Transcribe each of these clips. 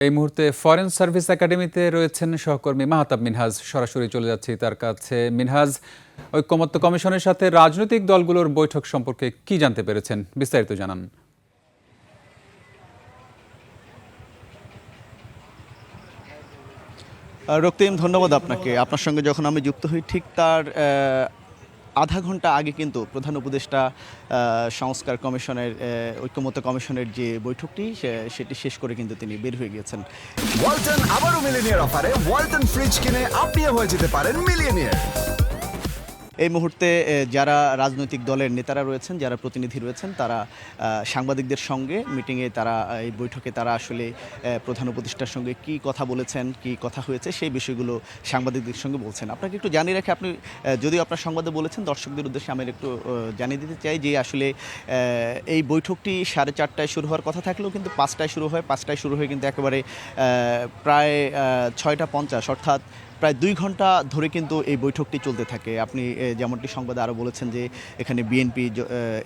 এই মুহূর্তে foreign service একাডেমিতে রয়েছেন সহকর্মী মাহতাব মিনহাজ। সরাসরি চলে যাচ্ছি তার কাছে। মিনহাজ, ঐকমত্য কমিশনের সাথে রাজনৈতিক দলগুলোর বৈঠক সম্পর্কে কি জানতে পেরেছেন, বিস্তারিত জানান। রক্তিম, ধন্যবাদ আপনাকে। আপনার সঙ্গে যখন আমি যুক্ত হই ঠিক তার আধা ঘন্টা আগে কিন্তু প্রধান উপদেষ্টা সংস্কার কমিশনের ঐকমত্য কমিশনের যে বৈঠকটি সেটি শেষ করে কিন্তু তিনি বের হয়ে গিয়েছেন। ওয়ালটন আবারও মিলিয়নিয়ার অফারে ওয়ালটন ফ্রিজ কিনে আপনিও হয়ে যেতে পারেন মিলিয়নিয়ার। এই মুহূর্তে যারা রাজনৈতিক দলের নেতারা রয়েছেন, যারা প্রতিনিধি রয়েছেন, তারা সাংবাদিকদের সঙ্গে মিটিংয়ে তারা এই বৈঠকে তারা আসলে প্রধান উপদেষ্টার সঙ্গে কি কথা বলেছেন, কি কথা হয়েছে সেই বিষয়গুলো সাংবাদিকদের সঙ্গে বলছেন। আপনাকে একটু জানিয়ে রাখি, আপনি যদিও আপনার সংবাদে বলেছেন, দর্শকদের উদ্দেশ্যে আমি একটু জানিয়ে দিতে চাই যে আসলে এই বৈঠকটি 4:30টায় শুরু হওয়ার কথা থাকলেও কিন্তু 5টায় শুরু হয়। 5টায় শুরু হয়ে কিন্তু একেবারে প্রায় 6:50 অর্থাৎ প্রায় 2 ঘন্টা ধরে কিন্তু এই বৈঠকটি চলতে থাকে। আপনি যেমনটি সংবাদে আরও বলেছেন যে এখানে বিএনপি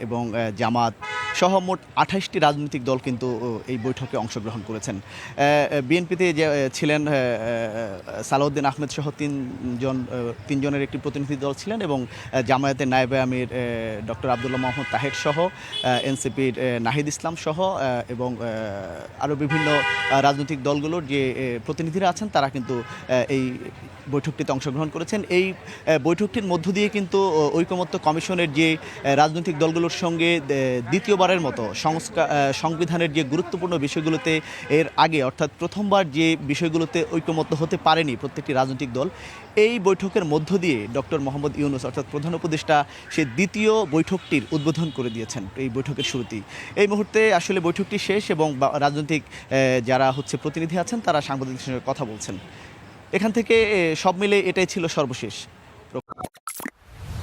এবং জামাত সহ মোট 28টি রাজনৈতিক দল কিন্তু এই বৈঠকে অংশগ্রহণ করেছেন। বিএনপিতে যে ছিলেন সালাউদ্দিন আহমেদ সহ তিনজনের একটি প্রতিনিধি দল ছিলেন এবং জামায়াতের নায়েবে আমির ডক্টর আব্দুল্লাহ মোহাম্মদ তাহের সহ এনসিপির নাহিদ ইসলাম সহ এবং আরও বিভিন্ন রাজনৈতিক দলগুলোর যে প্রতিনিধিরা আছেন তারা কিন্তু এই বৈঠকটিতে অংশগ্রহণ করেছেন। এই বৈঠকটির মধ্য দিয়ে কিন্তু ঐকমত্য কমিশনের যে রাজনৈতিক দলগুলোর সঙ্গে দ্বিতীয়বারের মতো সংবিধানের যে গুরুত্বপূর্ণ বিষয়গুলোতে এর আগে অর্থাৎ প্রথমবার যে বিষয়গুলোতে ঐকমত্য হতে পারেনি প্রত্যেকটি রাজনৈতিক দল, এই বৈঠকের মধ্য দিয়ে ডক্টর মোহাম্মদ ইউনূস অর্থাৎ প্রধান উপদেষ্টা সে দ্বিতীয় বৈঠকটির উদ্বোধন করে দিয়েছেন এই বৈঠকের শুরুতেই। এই মুহূর্তে আসলে বৈঠকটি শেষ এবং রাজনৈতিক যারা প্রতিনিধি আছেন তারা সাংবাদিকদের সঙ্গে কথা বলছেন। এখান থেকে সব মিলে এটাই ছিল সর্বশেষ।